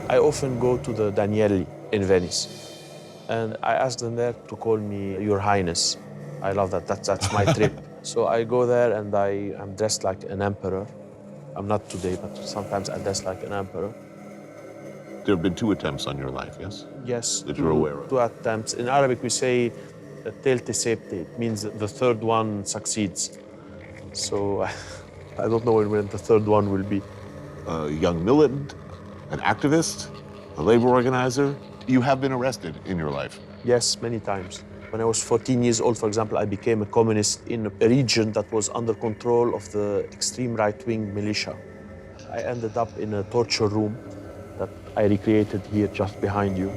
I often go to the Danieli in Venice, and I ask them there to call me Your Highness. I love that. That's my trip. So I go there and I'm dressed like an emperor. I'm not today, but sometimes I dress like an emperor. There have been 2 attempts on your life, yes? Yes, that you're aware of. 2 attempts. In Arabic, we say telte septe. It means the 3rd one succeeds. So I don't know when the 3rd one will be. A young militant, an activist, a labor organizer. You have been arrested in your life. Yes, many times. When I was 14 years old, for example, I became a communist in a region that was under control of the extreme right-wing militia. I ended up in a torture room that I recreated here just behind you.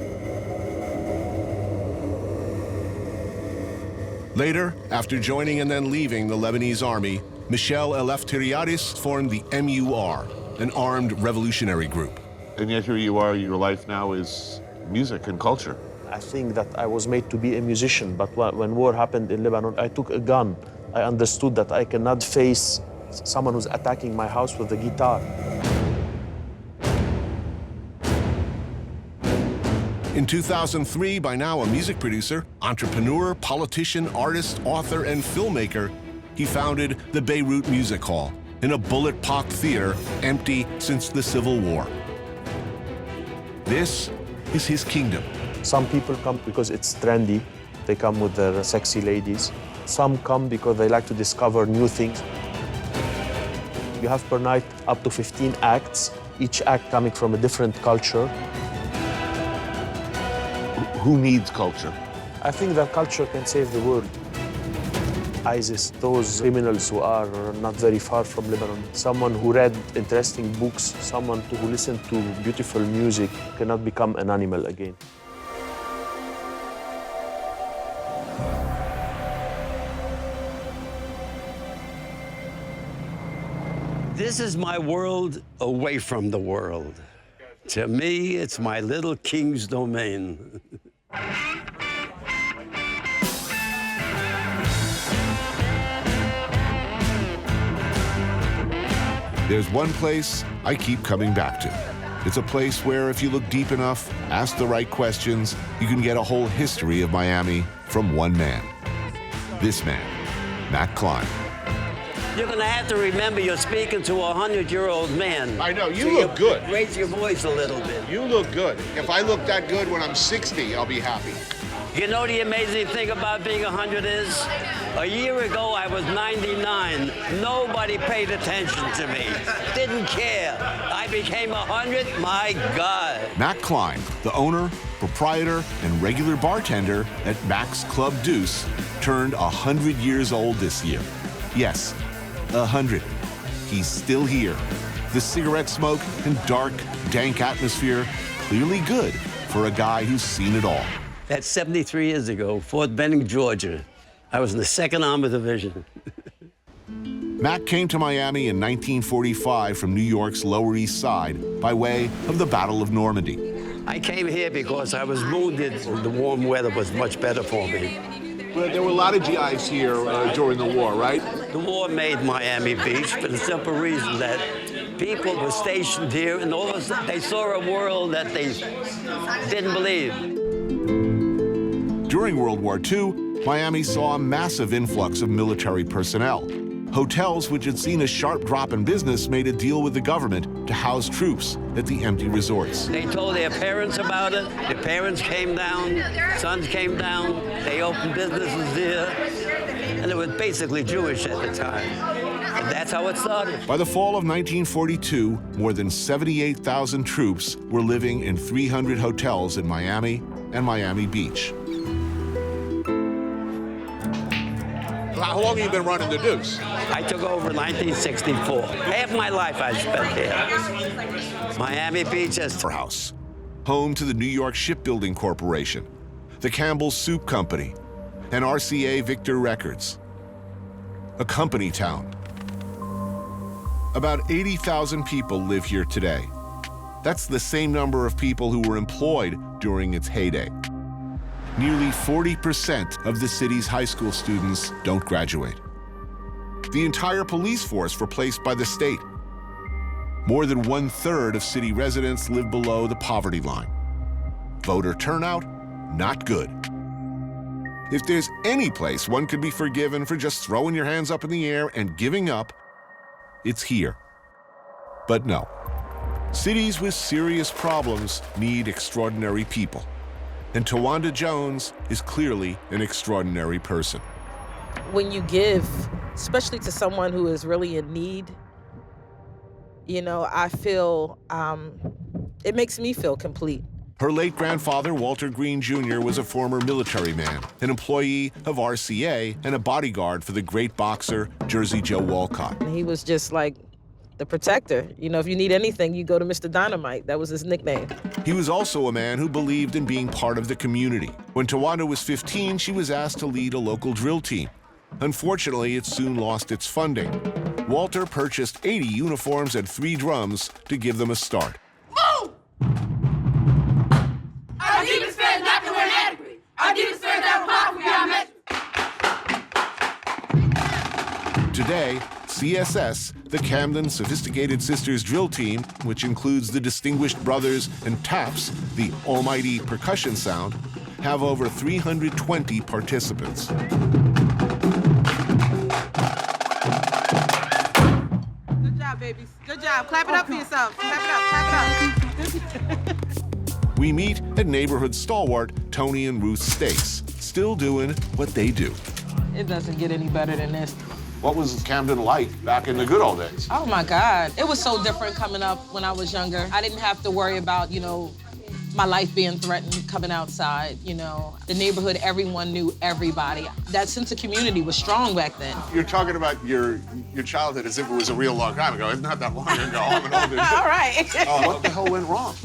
Later, after joining and then leaving the Lebanese army, Michel Eleftheriadis formed the MUR, an armed revolutionary group. And yet here you are, your life now is music and culture. I think that I was made to be a musician, but when war happened in Lebanon, I took a gun. I understood that I cannot face someone who's attacking my house with a guitar. In 2003, by now a music producer, entrepreneur, politician, artist, author, and filmmaker, he founded the Beirut Music Hall in a bullet-pocked theater empty since the Civil War. This is his kingdom. Some people come because it's trendy. They come with their sexy ladies. Some come because they like to discover new things. You have per night up to 15 acts, each act coming from a different culture. Who needs culture? I think that culture can save the world. ISIS, those criminals who are not very far from Lebanon, someone who read interesting books, someone who listened to beautiful music cannot become an animal again. This is my world away from the world. To me, it's my little king's domain. There's one place I keep coming back to. It's a place where if you look deep enough, ask the right questions, you can get a whole history of Miami from one man. This man, Matt Klein. You're gonna have to remember you're speaking to a 100-year-old man. I know, you look good. Raise your voice a little bit. You look good. If I look that good when I'm 60, I'll be happy. You know the amazing thing about being 100 is? A year ago, I was 99. Nobody paid attention to me. Didn't care. I became 100, my God. Matt Klein, the owner, proprietor, and regular bartender at Mac's Club Deuce, turned 100 years old this year. Yes, 100. He's still here. The cigarette smoke and dark, dank atmosphere, clearly good for a guy who's seen it all. That's 73 years ago, Fort Benning, Georgia. I was in the 2nd Armored Division. Mac came to Miami in 1945 from New York's Lower East Side by way of the Battle of Normandy. I came here because I was wounded. The warm weather was much better for me. Well, there were a lot of GIs here during the war, right? The war made Miami Beach for the simple reason that people were stationed here and all of a sudden they saw a world that they didn't believe. During World War II, Miami saw a massive influx of military personnel. Hotels which had seen a sharp drop in business made a deal with the government to house troops at the empty resorts. They told their parents about it. Their parents came down, sons came down. They opened businesses here, and it was basically Jewish at the time. And that's how it started. By the fall of 1942, more than 78,000 troops were living in 300 hotels in Miami and Miami Beach. How long have you been running the Deuce? I took over in 1964. Half my life I spent here. Miami Beach as House, home to the New York Shipbuilding Corporation, the Campbell's Soup Company, and RCA Victor Records. A company town. About 80,000 people live here today. That's the same number of people who were employed during its heyday. Nearly 40% of the city's high school students don't graduate. The entire police force replaced by the state. More than 1/3 of city residents live below the poverty line. Voter turnout, not good. If there's any place one could be forgiven for just throwing your hands up in the air and giving up, it's here. But no. Cities with serious problems need extraordinary people. And Tawanda Jones is clearly an extraordinary person. When you give, especially to someone who is really in need, I feel, it makes me feel complete. Her late grandfather, Walter Green Jr., was a former military man, an employee of RCA, and a bodyguard for the great boxer, Jersey Joe Walcott. He was just like the protector. If you need anything, you go to Mr. Dynamite. That was his nickname. He was also a man who believed in being part of the community. When Tawanda was 15, she was asked to lead a local drill team. Unfortunately, it soon lost its funding. Walter purchased 80 uniforms and 3 drums to give them a start. Move! Our demons fed not that we're inadequate. Our demons fed that we're powerful beyond measure. Today, CSS, the Camden Sophisticated Sisters drill team, which includes the Distinguished Brothers and TAPS, the almighty percussion sound, have over 320 participants. Good job, babies. Good job. Clap it up for yourself. Clap it up. Clap it up. We meet at neighborhood stalwart Tony and Ruth Stakes, still doing what they do. It doesn't get any better than this. What was Camden like back in the good old days? Oh my God. It was so different coming up when I was younger. I didn't have to worry about, my life being threatened coming outside, The neighborhood, everyone knew everybody. That sense of community was strong back then. You're talking about your childhood as if it was a real long time ago. It's not that long ago. I'm an older All right. What the hell went wrong?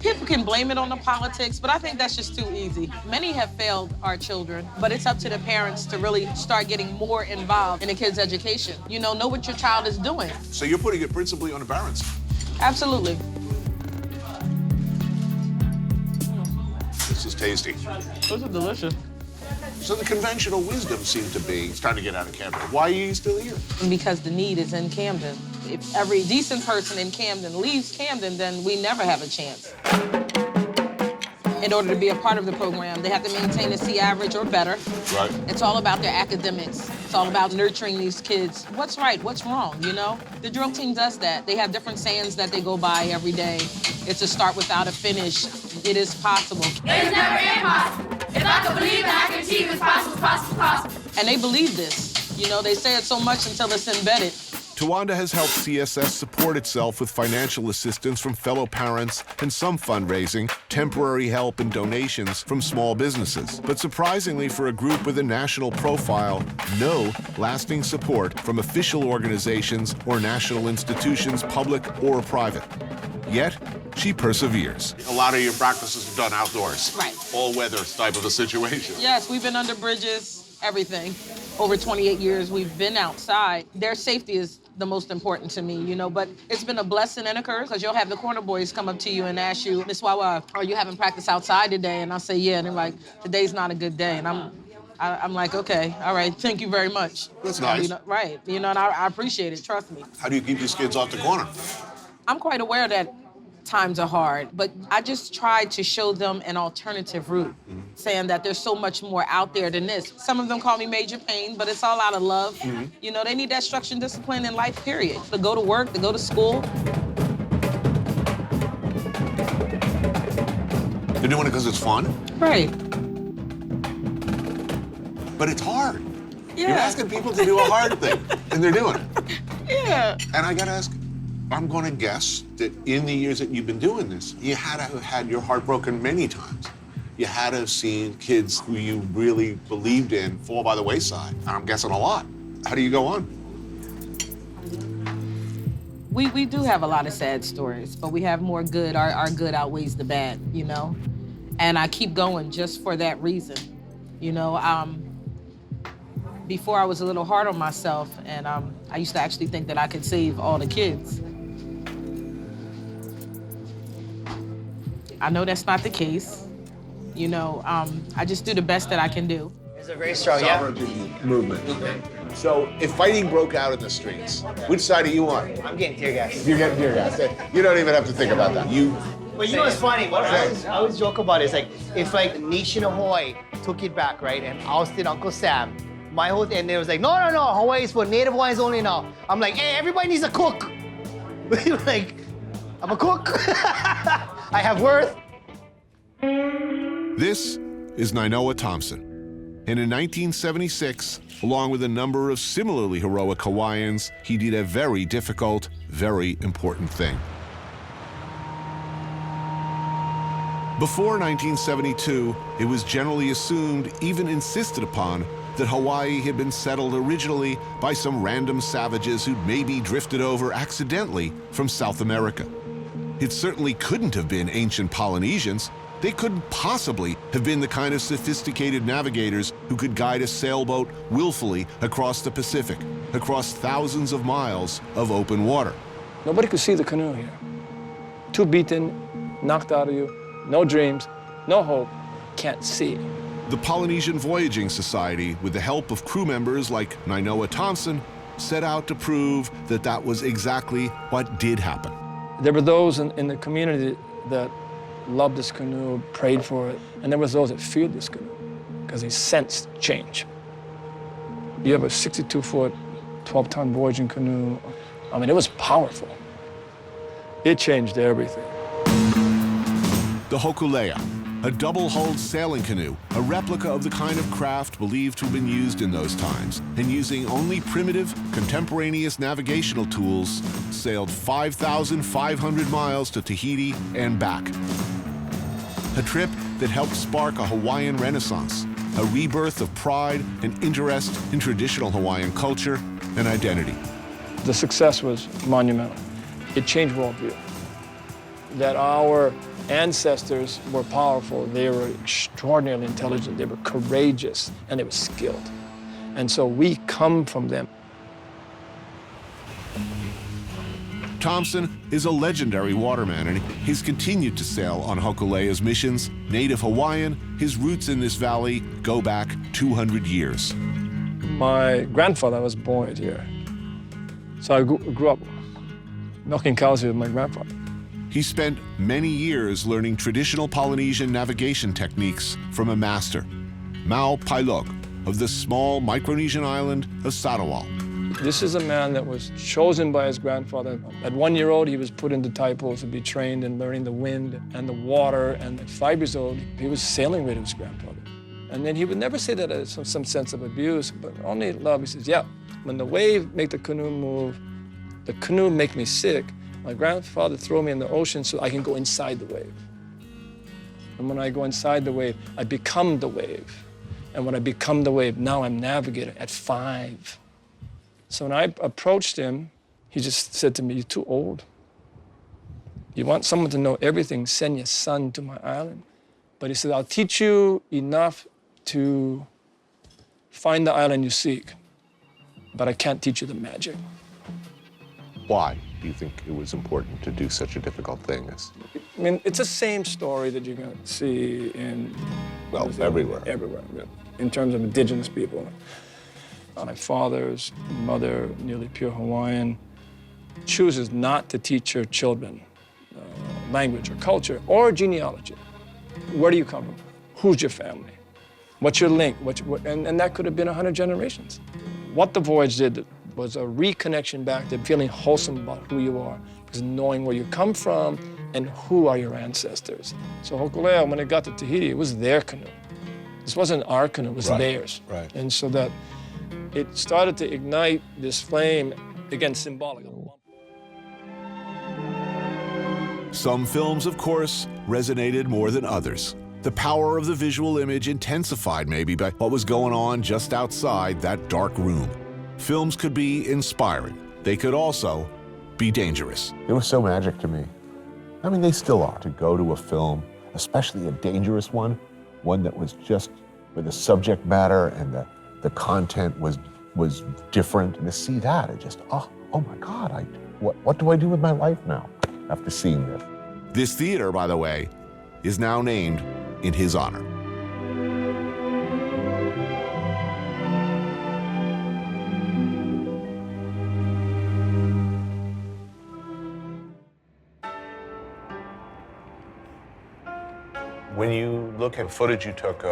People can blame it on the politics, but I think that's just too easy. Many have failed our children, but it's up to the parents to really start getting more involved in the kids' education. Know what your child is doing. So you're putting it principally on the parents? Absolutely. This is tasty. Those are delicious. So the conventional wisdom seemed to be, it's time to get out of Camden. Why are you still here? Because the need is in Camden. If every decent person in Camden leaves Camden, then we never have a chance. In order to be a part of the program, they have to maintain a C average or better. Right. It's all about their academics. It's all about nurturing these kids. What's right, what's wrong, The drill team does that. They have different sayings that they go by every day. It's a start without a finish. It is possible. It is never impossible. If I can believe that I can achieve, it's possible, it's possible, it's possible. And they believe this. They say it so much until it's embedded. Tawanda has helped CSS support itself with financial assistance from fellow parents and some fundraising, temporary help and donations from small businesses. But surprisingly for a group with a national profile, no lasting support from official organizations or national institutions, public or private. Yet, she perseveres. A lot of your practices are done outdoors. Right. All-weather type of a situation. Yes, we've been under bridges, everything. Over 28 years, we've been outside. Their safety is the most important to me, but it's been a blessing and a curse, because you'll have the corner boys come up to you and ask you, Miss Wawa, are you having practice outside today? And I'll say, yeah, and they're like, today's not a good day. And I'm like, okay, all right, thank you very much. That's nice. Right, and I appreciate it, trust me. How do you keep these kids off the corner? I'm quite aware that times are hard, but I just tried to show them an alternative route, saying that there's so much more out there than this. Some of them call me Major Pain, but it's all out of love. They need that structure and discipline in life, period. To go to work, to go to school. They're doing it because it's fun? Right. But it's hard. Yeah. You're asking people to do a hard thing, and they're doing it. Yeah. And I gotta ask, I'm gonna guess that in the years that you've been doing this, you had to have had your heart broken many times. You had to have seen kids who you really believed in fall by the wayside. And I'm guessing a lot. How do you go on? We do have a lot of sad stories, but we have more good. Our good outweighs the bad, And I keep going just for that reason. Before I was a little hard on myself, and I used to actually think that I could save all the kids. I know that's not the case. I just do the best that I can do. It's a very strong, Sovereignty movement. So if fighting broke out in the streets, which side are you on? I'm getting tear gas. You're getting tear gas. You don't even have to think about that. But you know what's funny? What I always joke about is like, if like the nation of Hawaii took it back, right, and ousted Uncle Sam, my whole thing, and they was like, no, Hawaii's for Native Hawaiians only now. I'm like, hey, everybody needs a cook. Like, I'm a cook. I have worth. This is Nainoa Thompson. And in 1976, along with a number of similarly heroic Hawaiians, he did a very difficult, very important thing. Before 1972, it was generally assumed, even insisted upon, that Hawaii had been settled originally by some random savages who'd maybe drifted over accidentally from South America. It certainly couldn't have been ancient Polynesians. They couldn't possibly have been the kind of sophisticated navigators who could guide a sailboat willfully across the Pacific, across thousands of miles of open water. Nobody could see the canoe here. Too beaten, knocked out of you, no dreams, no hope, can't see. The Polynesian Voyaging Society, with the help of crew members like Nainoa Thompson, set out to prove that that was exactly what did happen. There were those in the community that loved this canoe, prayed for it, and there was those that feared this canoe because they sensed change. You have a 62-foot, 12-ton voyaging canoe. I mean, it was powerful. It changed everything. The Hokulea, a double-hulled sailing canoe, a replica of the kind of craft believed to have been used in those times, and using only primitive, contemporaneous navigational tools, sailed 5,500 miles to Tahiti and back. A trip that helped spark a Hawaiian renaissance, a rebirth of pride and interest in traditional Hawaiian culture and identity. The success was monumental. It changed worldview. That our ancestors were powerful, they were extraordinarily intelligent, they were courageous, and they were skilled. And so we come from them. Thompson is a legendary waterman, and he's continued to sail on Hokulea's missions. Native Hawaiian, his roots in this valley go back 200 years. My grandfather was born here. So I grew up milking cows with my grandfather. He spent many years learning traditional Polynesian navigation techniques from a master, Mau Pailog, of the small Micronesian island of Sarawak. This is a man that was chosen by his grandfather. At 1 year old, he was put into taipo to be trained in learning the wind and the water. And at 5 years old, he was sailing with his grandfather. And then he would never say that as some sense of abuse, but only love. He says, yeah, when the wave make the canoe move, the canoe make me sick. My grandfather threw me in the ocean so I can go inside the wave. And when I go inside the wave, I become the wave. And when I become the wave, now I'm navigator at 5. So when I approached him, he just said to me, you're too old. You want someone to know everything, send your son to my island. But he said, I'll teach you enough to find the island you seek, but I can't teach you the magic. Why do you think it was important to do such a difficult thing? I mean, it's the same story that you're going to see in... Well, everywhere. Everywhere, yeah. In terms of indigenous people. My father's mother, nearly pure Hawaiian, chooses not to teach her children language or culture or genealogy. Where do you come from? Who's your family? What's your link? And that could have been 100 generations. What the voyage did was a reconnection back to feeling wholesome about who you are, because knowing where you come from and who are your ancestors. So Hokulea, when it got to Tahiti, it was their canoe. This wasn't our canoe, it was theirs. Right. And so that it started to ignite this flame, again, symbolic. Some films, of course, resonated more than others. The power of the visual image intensified maybe by what was going on just outside that dark room. Films could be inspiring. They could also be dangerous. It was so magic to me. I mean, they still are. To go to a film, especially a dangerous one that was just where the subject matter and the content was different, and to see that, it just, oh my God, what do I do with my life now after seeing this? This theater, by the way, is now named in his honor. When you look at footage you took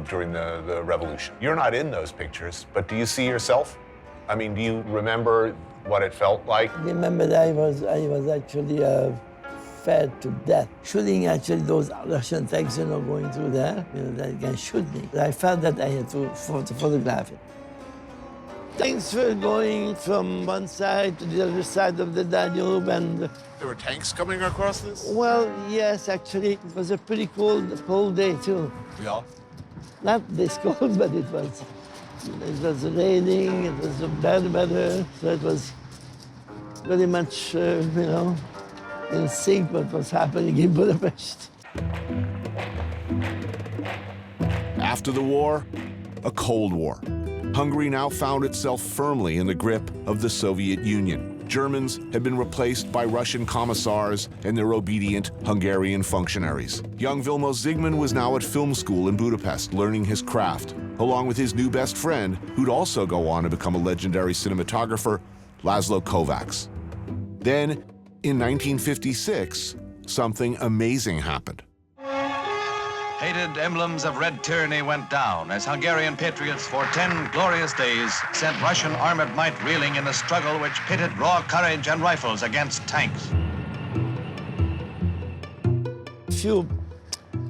during the revolution, you're not in those pictures, but do you see yourself? I mean, do you remember what it felt like? I remember that I was actually fed to death. Shooting actually those Russian tanks, going through there, that can shoot me. I felt that I had to photograph it. Tanks were going from one side to the other side of the Danube, and There were tanks coming across this? well, yes, actually, it was a pretty cold day too. Yeah. Not this cold, but it was raining, it was bad weather, so it was very much, in sync with what was happening in Budapest. After the war, a Cold War. Hungary now found itself firmly in the grip of the Soviet Union. Germans had been replaced by Russian commissars and their obedient Hungarian functionaries. Young Vilmos Zsigmond was now at film school in Budapest, learning his craft, along with his new best friend, who'd also go on to become a legendary cinematographer, Laszlo Kovacs. Then, in 1956, something amazing happened. Hated emblems of red tyranny went down as Hungarian patriots for 10 glorious days sent Russian armored might reeling in a struggle which pitted raw courage and rifles against tanks. A few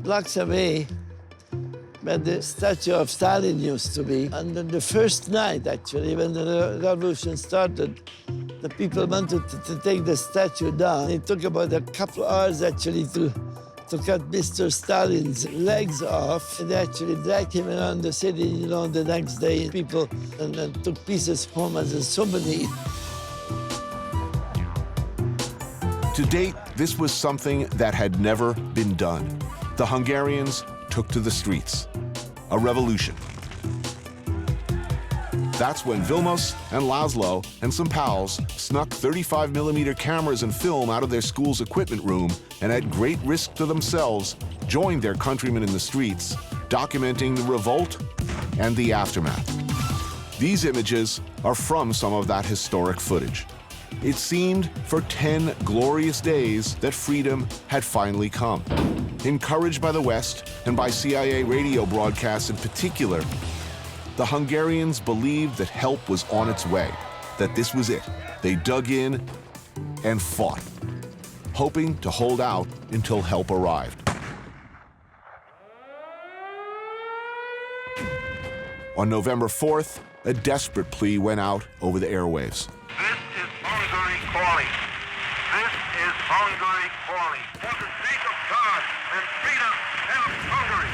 blocks away, where the statue of Stalin used to be, and then the first night, actually, when the revolution started, the people wanted to take the statue down. It took about a couple hours, actually, to cut Mr. Stalin's legs off. They actually dragged him around the city, the next day. People and took pieces home as a souvenir. To date, this was something that had never been done. The Hungarians took to the streets. A revolution. That's when Vilmos and Laszlo and some pals snuck 35mm cameras and film out of their school's equipment room and at great risk to themselves, joined their countrymen in the streets, documenting the revolt and the aftermath. These images are from some of that historic footage. It seemed for 10 glorious days that freedom had finally come. Encouraged by the West and by CIA radio broadcasts in particular, the Hungarians believed that help was on its way, that this was it. They dug in and fought, hoping to hold out until help arrived. On November 4th, a desperate plea went out over the airwaves. This is Hungary calling. This is Hungary calling. For the sake of God and freedom, help Hungary.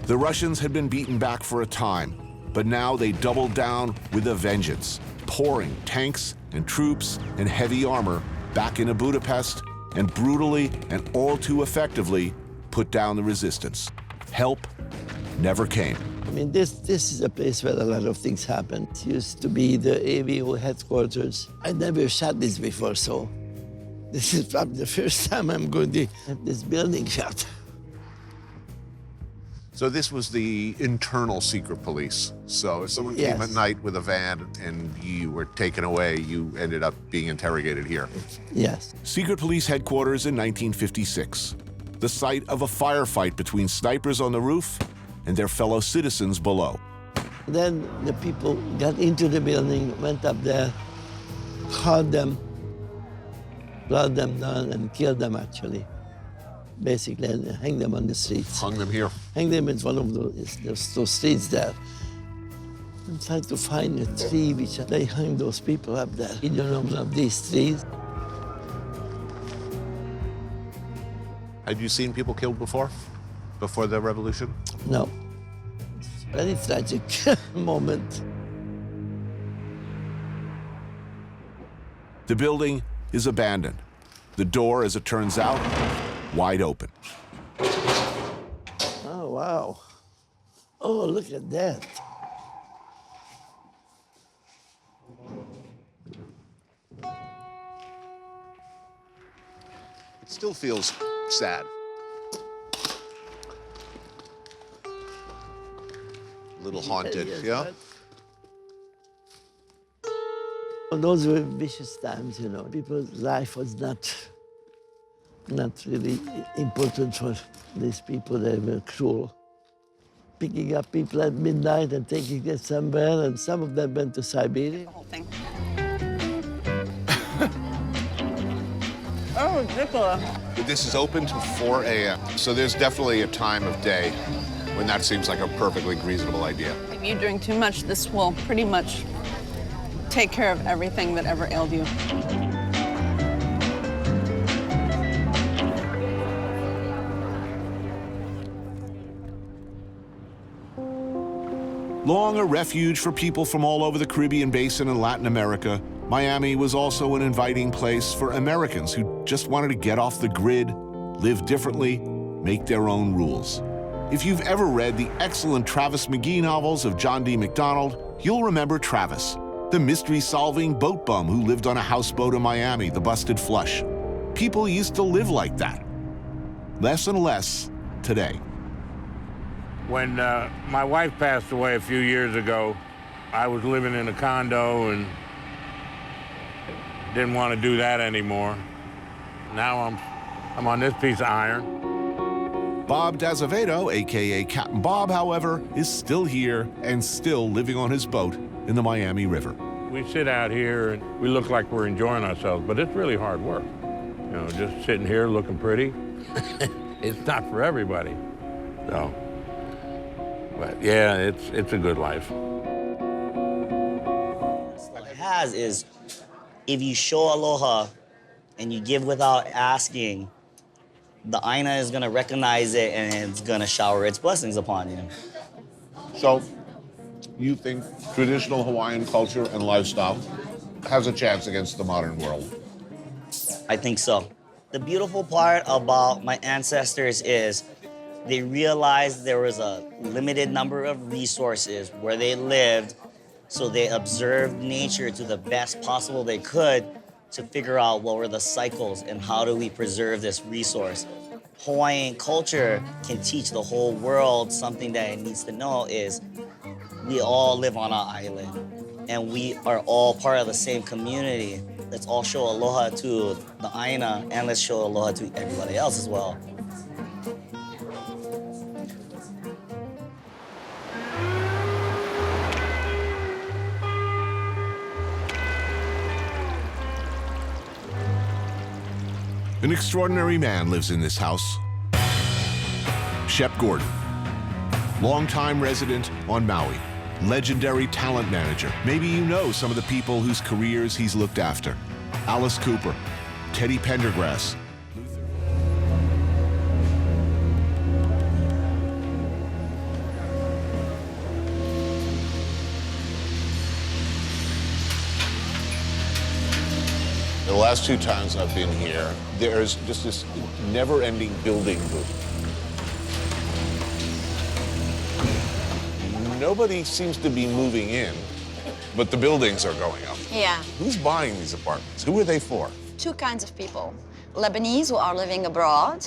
The Russians had been beaten back for a time, but now they doubled down with a vengeance, pouring tanks and troops and heavy armor back into Budapest and brutally and all too effectively put down the resistance. Help never came. I mean, this is a place where a lot of things happened. It used to be the AVO headquarters. I never shot this before, so this is probably the first time I'm going to have this building shot. So this was the internal secret police. So if someone came at night with a van and you were taken away, you ended up being interrogated here. Yes. Secret Police headquarters in 1956, the site of a firefight between snipers on the roof and their fellow citizens below. Then the people got into the building, went up there, caught them, brought them down, and killed them, actually. Basically, and hang them on the streets. Hung them here. Hang them in one of those streets there. I'm trying to find a tree which they hung those people up there. You don't know one of these trees. Had you seen people killed before the revolution? No. It's a very tragic moment. The building is abandoned. The door, as it turns out, wide open. Oh, wow. Oh, look at that. It still feels sad. A little haunted, Yes, yeah? Those were vicious times, People's life was not not really important for these people. They were cruel. Picking up people at midnight and taking them somewhere, and some of them went to Siberia. The whole thing. Oh, ridiculous. This is open till 4 a.m., so there's definitely a time of day when that seems like a perfectly reasonable idea. If you drink too much, this will pretty much take care of everything that ever ailed you. Long a refuge for people from all over the Caribbean basin and Latin America, Miami was also an inviting place for Americans who just wanted to get off the grid, live differently, make their own rules. If you've ever read the excellent Travis McGee novels of John D. MacDonald, you'll remember Travis, the mystery-solving boat bum who lived on a houseboat in Miami, the Busted Flush. People used to live like that. Less and less today. When my wife passed away a few years ago, I was living in a condo and didn't want to do that anymore. Now I'm on this piece of iron. Bob D'azevedo, a.k.a. Captain Bob, however, is still here and still living on his boat in the Miami River. We sit out here and we look like we're enjoying ourselves, but it's really hard work. You know, just sitting here looking pretty. It's not for everybody, so. But yeah, it's a good life. What it has is, if you show aloha and you give without asking, the Aina is gonna recognize it and it's gonna shower its blessings upon you. So, you think traditional Hawaiian culture and lifestyle has a chance against the modern world? I think so. The beautiful part about my ancestors is they realized there was a limited number of resources where they lived, so they observed nature to the best possible they could to figure out what were the cycles and how do we preserve this resource. Hawaiian culture can teach the whole world something that it needs to know is we all live on an island and we are all part of the same community. Let's all show aloha to the Aina and let's show aloha to everybody else as well. An extraordinary man lives in this house. Shep Gordon, longtime resident on Maui, legendary talent manager. Maybe you know some of the people whose careers he's looked after. Alice Cooper, Teddy Pendergrass. The last 2 times I've been here, there's just this never-ending building boom. Nobody seems to be moving in, but the buildings are going up. Yeah. Who's buying these apartments? Who are they for? 2 kinds of people. Lebanese who are living abroad,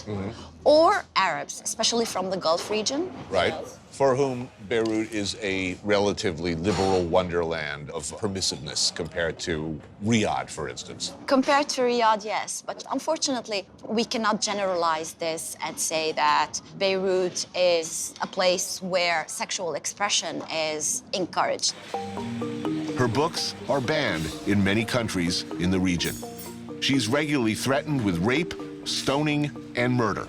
or Arabs, especially from the Gulf region. Right. For whom Beirut is a relatively liberal wonderland of permissiveness compared to Riyadh, for instance. Compared to Riyadh, yes, but unfortunately, we cannot generalize this and say that Beirut is a place where sexual expression is encouraged. Her books are banned in many countries in the region. She's regularly threatened with rape, stoning, and murder.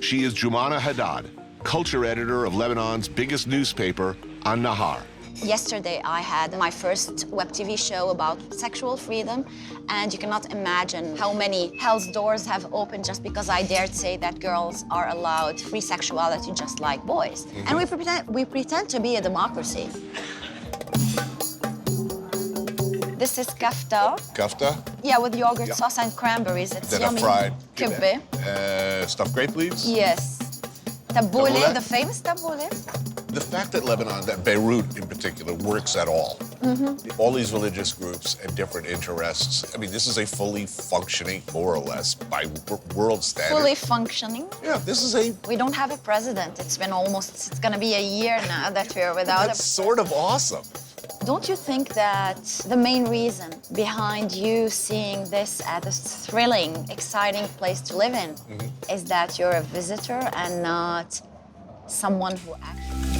She is Jumana Haddad, culture editor of Lebanon's biggest newspaper, An-Nahar. Yesterday, I had my first web TV show about sexual freedom, and you cannot imagine how many hell's doors have opened just because I dared say that girls are allowed free sexuality just like boys. And we pretend to be a democracy. This is kafta. Kafta? Yeah, with yogurt sauce and cranberries. It's Then yummy. a fried Kibbeh. stuffed grape leaves? Yes. Tabbouleh, Tabbouleh? the famous tabbouleh. The fact that Lebanon, that Beirut in particular, works at all. All these religious groups and different interests. I mean, this is a fully functioning, more or less, by world standards. Fully functioning. Yeah, this is a... We don't have a president. It's been it's gonna be a year now that we're without That's sort of awesome. Don't you think that the main reason behind you seeing this as a thrilling, exciting place to live in is that you're a visitor and not someone who actually...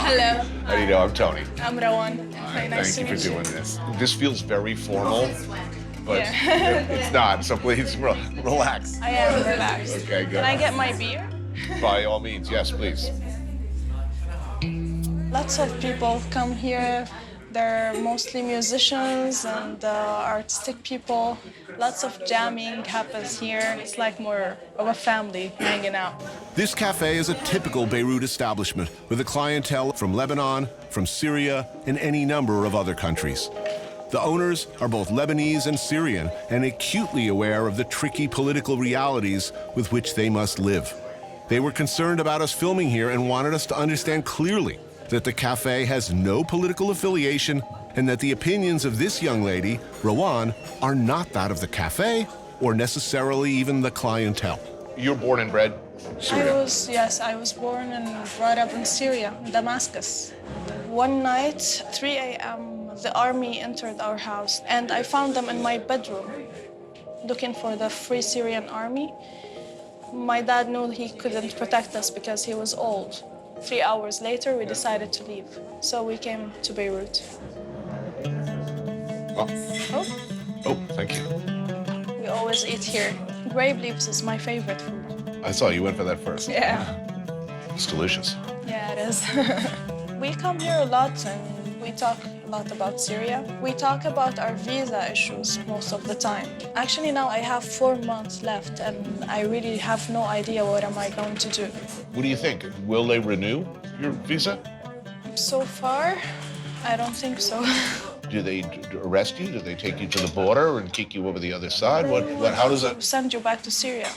Hello. How do you know? I'm Tony. I'm Rawan. Nice Thank to you for meet doing this. This feels very formal, but Yeah. it's not, so please relax. I am relaxed. Okay, good. Can I get my beer? By all means, yes, please. Lots of people come here. They're mostly musicians and artistic people. Lots of jamming happens here. It's like more of a family hanging out. This cafe is a typical Beirut establishment with a clientele from Lebanon, from Syria, and any number of other countries. The owners are both Lebanese and Syrian and acutely aware of the tricky political realities with which they must live. They were concerned about us filming here and wanted us to understand clearly that the cafe has no political affiliation and that the opinions of this young lady, Rawan, are not that of the cafe or necessarily even the clientele. You're born and bred Syria? I was born and brought up in Syria, in Damascus. One night, 3 a.m., the army entered our house and I found them in my bedroom looking for the Free Syrian Army. My dad knew he couldn't protect us because he was old. 3 hours later, we decided to leave. So we came to Beirut. Oh, thank you. We always eat here. Grape leaves is my favorite food. I saw you went for that first. Yeah. It's delicious. Yeah, it is. We come here a lot and we talk a lot about Syria. We talk about our visa issues most of the time. Actually, now I have 4 months left and I really have no idea what am I going to do. What do you think? Will they renew your visa? So far, I don't think so. Do they arrest you? Do they take you to the border and kick you over the other side? How does that? Send you back to Syria.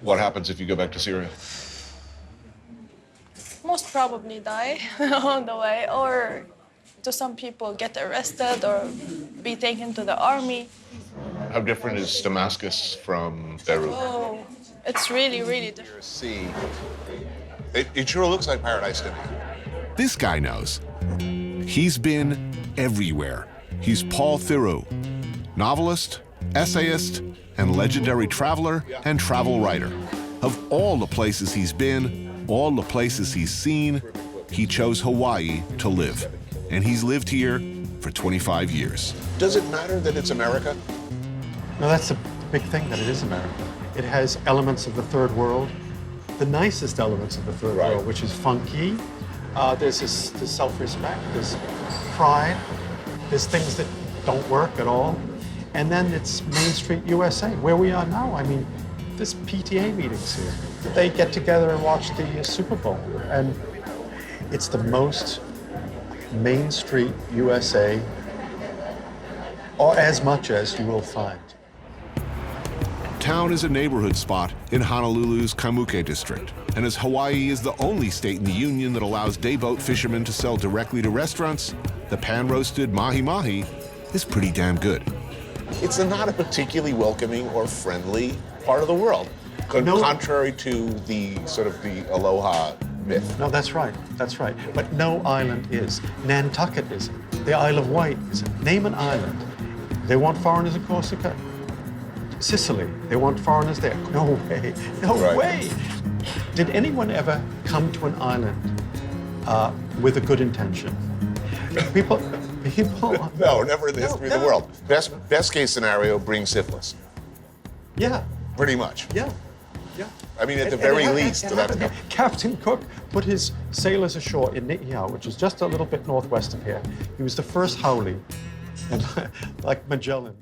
What happens if you go back to Syria? Most probably die on the way, or to some people get arrested or be taken to the army. How different is Damascus from Beirut? Oh, it's really, really different. See, it sure looks like paradise to me. This guy knows. He's been everywhere. He's Paul Theroux, novelist, essayist, and legendary traveler and travel writer. Of all the places he's been, all the places he's seen, he chose Hawaii to live. And he's lived here for 25 years. Does it matter that it's America? No, that's the big thing, that it is America. It has elements of the third world, the nicest elements of the third world, which is funky. There's self-respect, there's pride, there's things that don't work at all. And then it's Main Street USA, where we are now. I mean, there's PTA meetings here. They get together and watch the Super Bowl. And it's the most Main Street USA, or as much as you will find. Town is a neighborhood spot in Honolulu's Kamuke district. And as Hawaii is the only state in the union that allows dayboat fishermen to sell directly to restaurants, the pan-roasted mahi-mahi is pretty damn good. It's not a particularly welcoming or friendly part of the world, contrary to the sort of the aloha myth. No, that's right, that's right. But no island is. Nantucket isn't. The Isle of Wight isn't. Name an island. They want foreigners in Corsica. Sicily, they want foreigners there. No way, no way. Did anyone ever come to an island with a good intention? People. No, never in the history of the world. Best case scenario, bring syphilis. Yeah. Pretty much. Yeah. Yeah. I mean, at the very least. Captain Cook put his sailors ashore in Ni'ihau, which is just a little bit northwest of here. He was the first haole, and like Magellan.